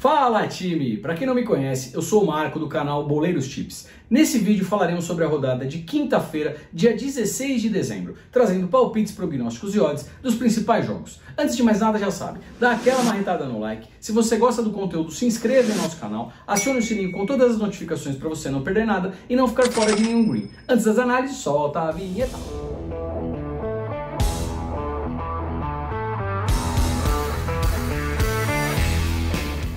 Fala time! Para quem não me conhece, eu sou o Marco do canal Boleiros Tips. Nesse vídeo falaremos sobre a rodada de quinta-feira, dia 16 de dezembro, trazendo palpites, prognósticos e odds dos principais jogos. Antes de mais nada, já sabe, dá aquela marretada no like. Se você gosta do conteúdo, se inscreva no nosso canal, acione o sininho com todas as notificações para você não perder nada e não ficar fora de nenhum green. Antes das análises, solta a vinheta!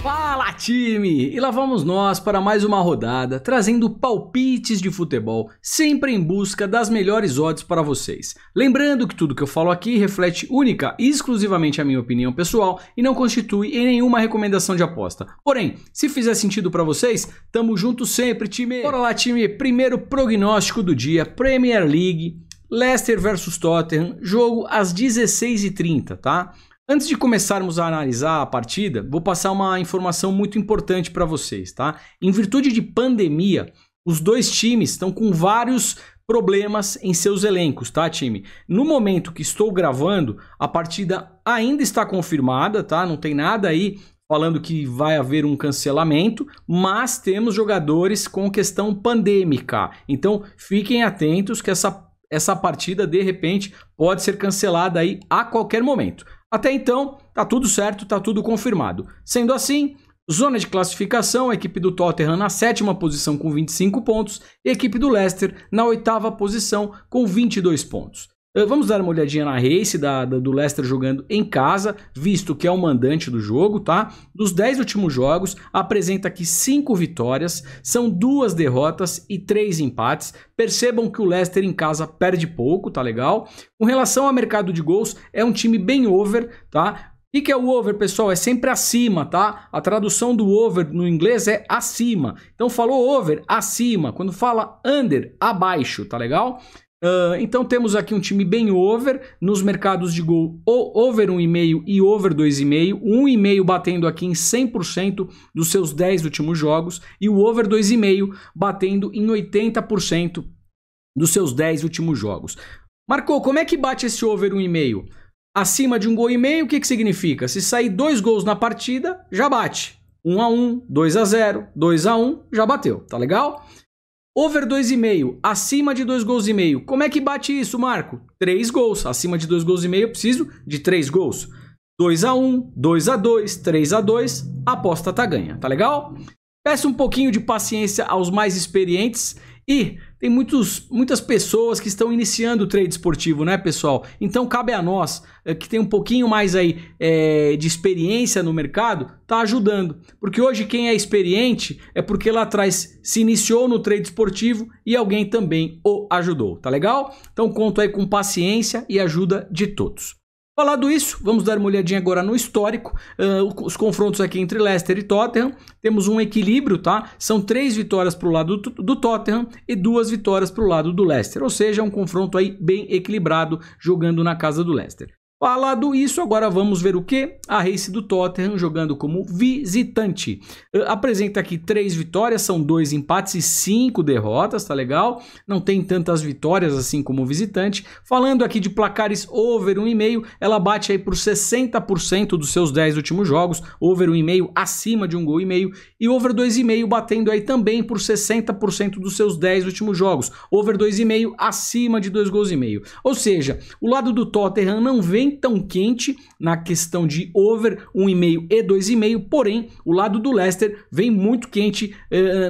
Fala time! E lá vamos nós para mais uma rodada, trazendo palpites de futebol, sempre em busca das melhores odds para vocês. Lembrando que tudo que eu falo aqui reflete única e exclusivamente a minha opinião pessoal e não constitui em nenhuma recomendação de aposta. Porém, se fizer sentido para vocês, tamo junto sempre, time! Bora lá, time! Primeiro prognóstico do dia, Premier League, Leicester vs Tottenham, jogo às 16h30, tá? Antes de começarmos a analisar a partida, vou passar uma informação muito importante para vocês, tá? Em virtude de pandemia, os dois times estão com vários problemas em seus elencos, tá, time? No momento que estou gravando, a partida ainda está confirmada, tá? Não tem nada aí falando que vai haver um cancelamento, mas temos jogadores com questão pandêmica. Então, fiquem atentos que essa partida, de repente, pode ser cancelada aí a qualquer momento. Até então, tá tudo certo, tá tudo confirmado. Sendo assim, zona de classificação, a equipe do Tottenham na 7ª posição com 25 pontos e a equipe do Leicester na 8ª posição com 22 pontos. Vamos dar uma olhadinha na race do Leicester jogando em casa, visto que é o mandante do jogo, tá? Dos 10 últimos jogos, apresenta aqui 5 vitórias, são 2 derrotas e 3 empates. Percebam que o Leicester em casa perde pouco, tá legal? Com relação ao mercado de gols, é um time bem over, tá? O que é o over, pessoal? É sempre acima, tá? A tradução do over no inglês é acima. Então falou over, acima. Quando fala under, abaixo, tá legal? Então temos aqui um time bem over nos mercados de gol, over 1,5 e over 2,5, 1,5 batendo aqui em 100% dos seus 10 últimos jogos e o over 2,5 batendo em 80% dos seus 10 últimos jogos. Marcou, como é que bate esse over 1,5? Acima de 1,5 gol, o que significa? Se sair 2 gols na partida, já bate. 1-1, 2-0, 2-1, já bateu, tá legal? Over 2,5, acima de 2,5 gols. Como é que bate isso, Marco? 3 gols. Acima de 2,5 gols, eu preciso de 3 gols. 2-1, 2-2, 3-2, a aposta tá ganha, tá legal? Peço um pouquinho de paciência aos mais experientes e tem muitas pessoas que estão iniciando o trade esportivo, né, pessoal? Então cabe a nós, que tem um pouquinho mais aí de experiência no mercado, tá ajudando. Porque hoje quem é experiente é porque lá atrás se iniciou no trade esportivo e alguém também o ajudou, tá legal? Então conto aí com paciência e ajuda de todos. Falado isso, vamos dar uma olhadinha agora no histórico, os confrontos aqui entre Leicester e Tottenham, temos um equilíbrio, tá? São 3 vitórias para o lado do Tottenham e 2 vitórias para o lado do Leicester, ou seja, um confronto aí bem equilibrado jogando na casa do Leicester. Falado isso, agora vamos ver o que? A race do Tottenham jogando como visitante. Apresenta aqui 3 vitórias, são 2 empates e 5 derrotas, tá legal? Não tem tantas vitórias assim como visitante. Falando aqui de placares over 1,5, ela bate aí por 60% dos seus 10 últimos jogos, over 1,5 acima de 1,5 gol e over 2,5 batendo aí também por 60% dos seus 10 últimos jogos, over 2,5 acima de 2,5 gols. Ou seja, o lado do Tottenham não vem tão quente na questão de over 1,5 e 2,5, porém o lado do Leicester vem muito quente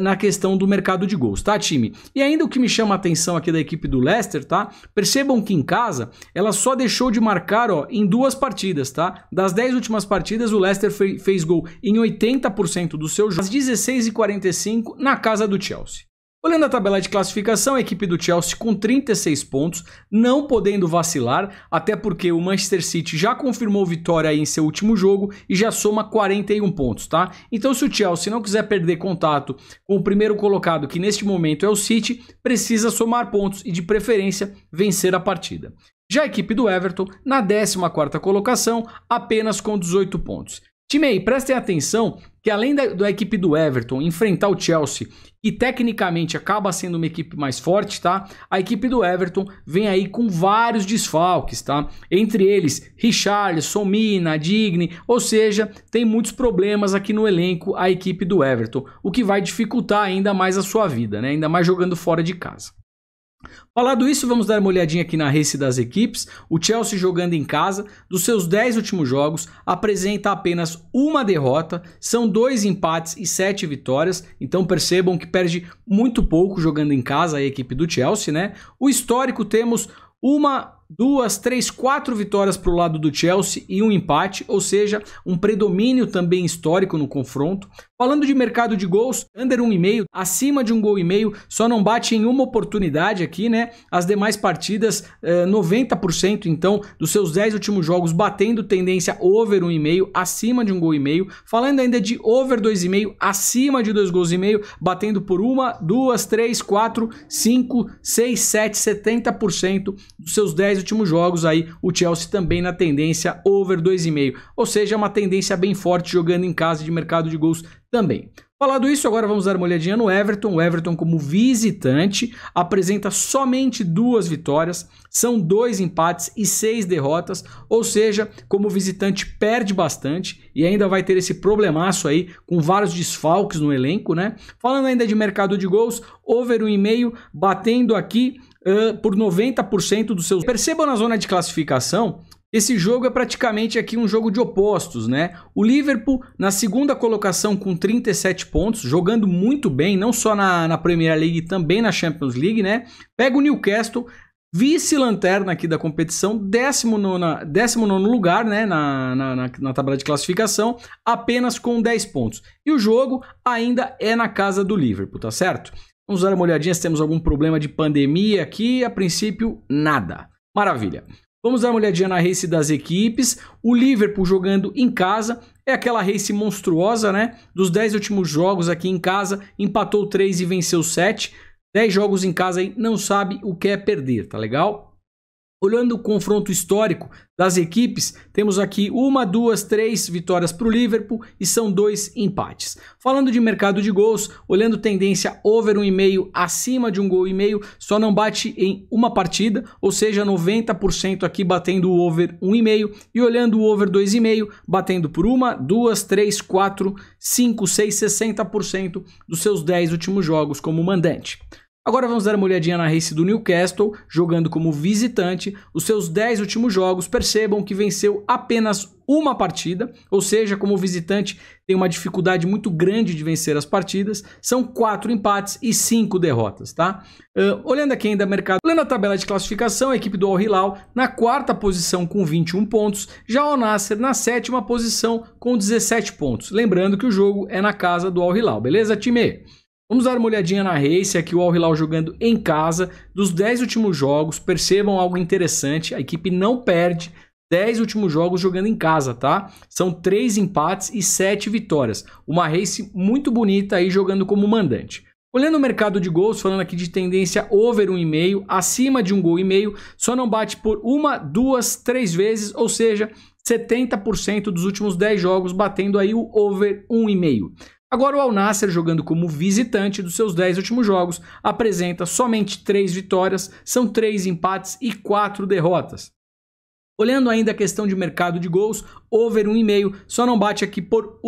na questão do mercado de gols, tá, time? E ainda o que me chama a atenção aqui da equipe do Leicester, tá? Percebam que em casa ela só deixou de marcar, ó, em 2 partidas, tá? Das 10 últimas partidas o Leicester fez gol em 80% do seu jogo, às 16h45 na casa do Chelsea. Olhando a tabela de classificação, a equipe do Chelsea com 36 pontos, não podendo vacilar, até porque o Manchester City já confirmou vitória aí em seu último jogo e já soma 41 pontos, tá? Então se o Chelsea não quiser perder contato com o primeiro colocado, que neste momento é o City, precisa somar pontos e de preferência vencer a partida. Já a equipe do Everton, na 14ª colocação, apenas com 18 pontos. Time aí, prestem atenção que além da equipe do Everton enfrentar o Chelsea, que tecnicamente acaba sendo uma equipe mais forte, tá? A equipe do Everton vem aí com vários desfalques, tá? Entre eles, Richarlison, Mina, Digne, ou seja, tem muitos problemas aqui no elenco a equipe do Everton, o que vai dificultar ainda mais a sua vida, né? Ainda mais jogando fora de casa. Falado isso, vamos dar uma olhadinha aqui na race das equipes. O Chelsea jogando em casa, dos seus 10 últimos jogos, apresenta apenas uma derrota, são 2 empates e 7 vitórias, então percebam que perde muito pouco jogando em casa a equipe do Chelsea, né? O histórico temos 4 vitórias para o lado do Chelsea e um empate, ou seja, um predomínio também histórico no confronto. Falando de mercado de gols, under 1,5, acima de 1,5 gol, só não bate em uma oportunidade aqui, né? As demais partidas, 90% então dos seus 10 últimos jogos batendo tendência over 1,5, acima de 1,5 gol. Falando ainda de over 2,5, acima de 2,5 gols, batendo por 1, 2, 3, 4, 5, 6, 7, 70% dos seus 10 últimos jogos aí, o Chelsea também na tendência over 2,5, ou seja, uma tendência bem forte jogando em casa de mercado de gols também. Falado isso, agora vamos dar uma olhadinha no Everton. O Everton, como visitante, apresenta somente 2 vitórias, são 2 empates e 6 derrotas, ou seja, como visitante perde bastante e ainda vai ter esse problemaço aí com vários desfalques no elenco, né? Falando ainda de mercado de gols, over 1,5, batendo aqui por 90% dos seus... Percebam na zona de classificação, esse jogo é praticamente aqui um jogo de opostos, né? O Liverpool na segunda colocação com 37 pontos, jogando muito bem, não só na Premier League, também na Champions League, né? Pega o Newcastle, vice-lanterna aqui da competição, 19º lugar, né? Na tabela de classificação, apenas com 10 pontos. E o jogo ainda é na casa do Liverpool, tá certo? Vamos dar uma olhadinha se temos algum problema de pandemia aqui. A princípio, nada. Maravilha. Vamos dar uma olhadinha na race das equipes. O Liverpool jogando em casa. É aquela race monstruosa, né? Dos 10 últimos jogos aqui em casa, empatou 3 e venceu 7. 10 jogos em casa aí, não sabe o que é perder, tá legal? Olhando o confronto histórico das equipes, temos aqui 1, 2, 3 vitórias para o Liverpool e são 2 empates. Falando de mercado de gols, olhando tendência over 1,5, acima de 1,5 gol, só não bate em uma partida, ou seja, 90% aqui batendo o over 1,5 e olhando o over 2,5, batendo por 1, 2, 3, 4, 5, 6, 60% dos seus 10 últimos jogos como mandante. Agora vamos dar uma olhadinha na race do Newcastle, jogando como visitante. Os seus 10 últimos jogos, percebam que venceu apenas uma partida, ou seja, como visitante tem uma dificuldade muito grande de vencer as partidas. São 4 empates e 5 derrotas, tá? Olhando aqui ainda mercado, olhando a tabela de classificação, a equipe do Al Hilal na 4ª posição com 21 pontos, já o Al Nassr na 7ª posição com 17 pontos. Lembrando que o jogo é na casa do Al Hilal, beleza, time? Vamos dar uma olhadinha na race, aqui o Al Hilal jogando em casa, dos 10 últimos jogos, percebam algo interessante, a equipe não perde 10 últimos jogos jogando em casa, tá? São 3 empates e 7 vitórias, uma race muito bonita aí jogando como mandante. Olhando o mercado de gols, falando aqui de tendência over 1,5, acima de 1,5 gol, só não bate por 1, 2, 3 vezes, ou seja, 70% dos últimos 10 jogos batendo aí o over 1,5. Agora o Al Nassr, jogando como visitante dos seus 10 últimos jogos, apresenta somente 3 vitórias, são 3 empates e 4 derrotas. Olhando ainda a questão de mercado de gols, over 1,5, só não bate aqui por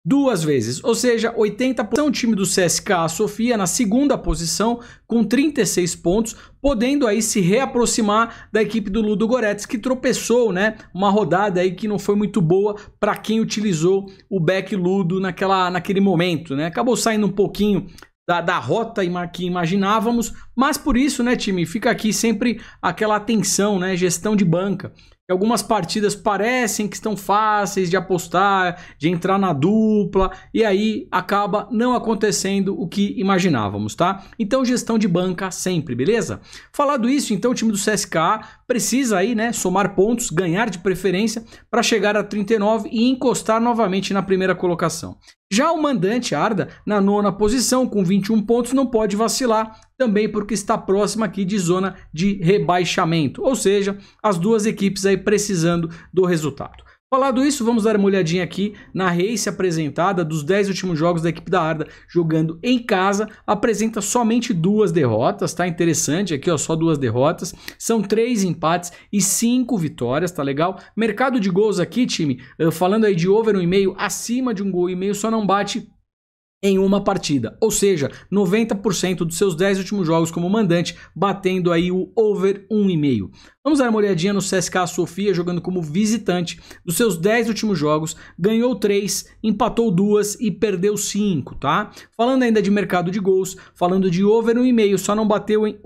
2 vezes, ou seja, 80%. O time do CSKA Sofia na 2ª posição com 36 pontos, podendo aí se reaproximar da equipe do Ludogorets, que tropeçou, né? Uma rodada aí que não foi muito boa para quem utilizou o back Ludo naquele momento, né? Acabou saindo um pouquinho da rota que imaginávamos, mas por isso, né, time, fica aqui sempre aquela atenção, né? Gestão de banca. Algumas partidas parecem que estão fáceis de apostar, de entrar na dupla, e aí acaba não acontecendo o que imaginávamos, tá? Então, gestão de banca sempre, beleza? Falado isso, então o time do CSKA precisa aí, né, somar pontos, ganhar de preferência para chegar a 39 e encostar novamente na primeira colocação. Já o mandante Arda, na 9ª posição, com 21 pontos, não pode vacilar, também porque está próximo aqui de zona de rebaixamento, ou seja, as duas equipes aí precisando do resultado. Falado isso, vamos dar uma olhadinha aqui na race apresentada dos 10 últimos jogos da equipe da Arda jogando em casa. Apresenta somente 2 derrotas, tá? Interessante aqui, ó, só 2 derrotas. São 3 empates e 5 vitórias, tá legal? Mercado de gols aqui, time, falando aí de over 1,5, acima de 1,5 gol, só não bate em uma partida, ou seja, 90% dos seus 10 últimos jogos como mandante, batendo aí o over 1,5. Vamos dar uma olhadinha no CSKA Sofia, jogando como visitante. Dos seus 10 últimos jogos, ganhou 3, empatou 2 e perdeu 5, tá? Falando ainda de mercado de gols, falando de over 1,5, só não bateu em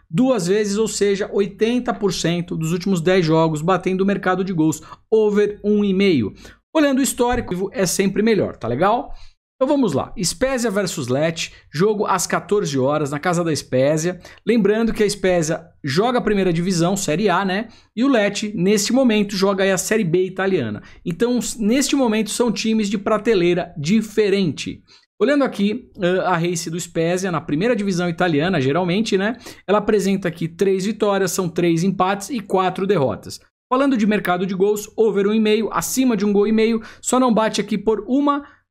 2 vezes, ou seja, 80% dos últimos 10 jogos batendo o mercado de gols, over 1,5. Olhando o histórico, é sempre melhor, tá legal? Então vamos lá, Spezia versus Lecce, jogo às 14 horas na casa da Spezia. Lembrando que a Spezia joga a primeira divisão, Série A, né? E o Lecce, neste momento, joga aí a Série B italiana. Então, neste momento, são times de prateleira diferente. Olhando aqui a race do Spezia na primeira divisão italiana, geralmente, né? Ela apresenta aqui 3 vitórias, são 3 empates e 4 derrotas. Falando de mercado de gols, over 1,5, acima de 1,5 gol, só não bate aqui por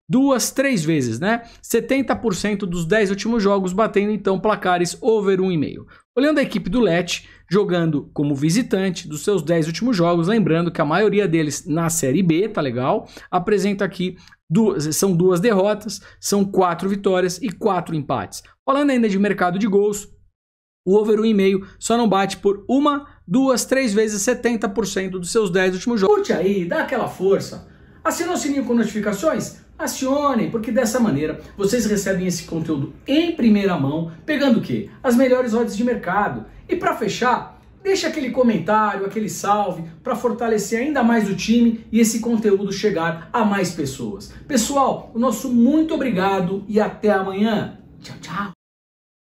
2, 3 vezes, né? 70% dos 10 últimos jogos batendo então placares over 1,5. Olhando a equipe do Lecce, jogando como visitante dos seus 10 últimos jogos, lembrando que a maioria deles na Série B, tá legal? Apresenta aqui, são 2 derrotas, são 4 vitórias e 4 empates. Falando ainda de mercado de gols, o over 1,5 só não bate por 2, 3 vezes 70% dos seus 10 últimos jogos. Curte aí, dá aquela força. Assinou o sininho com notificações? Acionem, porque dessa maneira vocês recebem esse conteúdo em primeira mão, pegando o quê? As melhores odds de mercado. E para fechar, deixa aquele comentário, aquele salve, para fortalecer ainda mais o time e esse conteúdo chegar a mais pessoas. Pessoal, o nosso muito obrigado e até amanhã. Tchau, tchau.